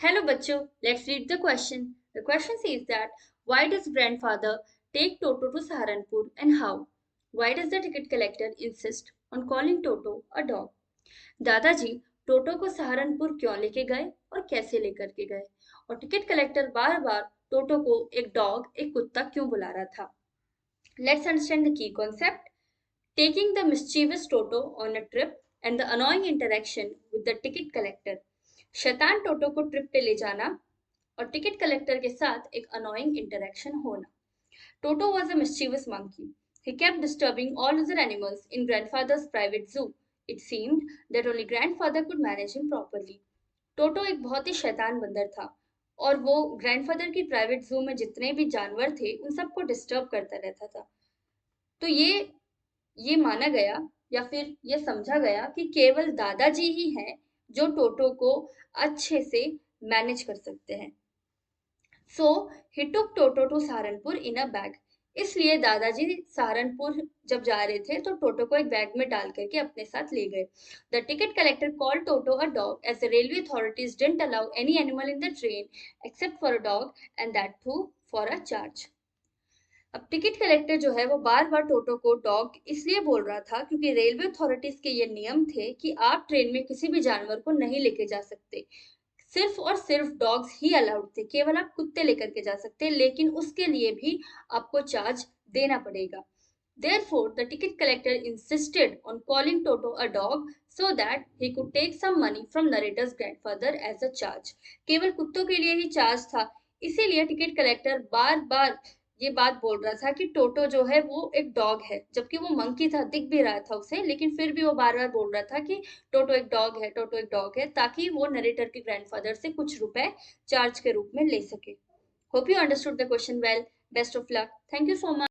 Hello, Bacho. Let's read the question. The question says that why does grandfather take Toto to Saharanpur and how? Why does the ticket collector insist on calling Toto a dog? दादाजी टोटो को सहारनपुर क्यों लेके गए और कैसे लेकर के गए और टिकट कलेक्टर बार बार टोटो को एक डॉग एक कुत्ता क्यों बुला रहा था. Let's understand the key concept. Taking the mischievous Toto on a trip and the annoying interaction with the ticket collector. शैतान टोटो को ट्रिप पे ले जाना और टिकट कलेक्टर के साथ एक अनोइंग इंटरेक्शन होना. Toto was a mischievous monkey. He kept disturbing all other animals in grandfather's private zoo. It seemed that only grandfather could manage him properly. टोटो एक बहुत ही शैतान बंदर था और वो ग्रैंडफादर की प्राइवेट जू में जितने भी जानवर थे उन सबको डिस्टर्ब करता रहता था. तो ये माना गया या फिर ये समझा गया कि केवल दादाजी ही हैं जो टोटो को अच्छे से मैनेज कर सकते हैं. So he took Toto to Saharanpur in a bag. इसलिए दादाजी सहारनपुर जब जा रहे थे तो टोटो को एक बैग में डाल करके अपने साथ ले गए. The ticket collector called Toto a dog as the railway authorities didn't allow any animal in the train except for a dog and that too for a charge. अब टिकट कलेक्टर जो है वो बार बार टोटो को डॉग इसलिए बोल रहा था क्योंकि रेलवे अथॉरिटीज के ये नियम थे कि आप ट्रेन में किसी भी जानवर को नहीं लेके जा सकते. सिर्फ और सिर्फ डॉग्स ही अलाउड थे. केवल आप कुत्ते लेकर के जा सकते हैं लेकिन उसके लिए भी आपको चार्ज देना पड़ेगा. Therefore, the ticket collector insisted on calling Toto a dog so that he could take some money from narrator's grandfather as a charge. केवल कुत्तों के लिए ही चार्ज था. इसीलिए टिकट कलेक्टर बार बार ये बात बोल रहा था कि टोटो जो है वो एक डॉग है, जबकि वो मंकी था, दिख भी रहा था उसे, लेकिन फिर भी वो बार बार बोल रहा था कि टोटो एक डॉग है, टोटो एक डॉग है, ताकि वो नरेटर के ग्रैंडफादर से कुछ रुपए चार्ज के रूप में ले सके. Hope you understood the question well. Best of luck. Thank you so much.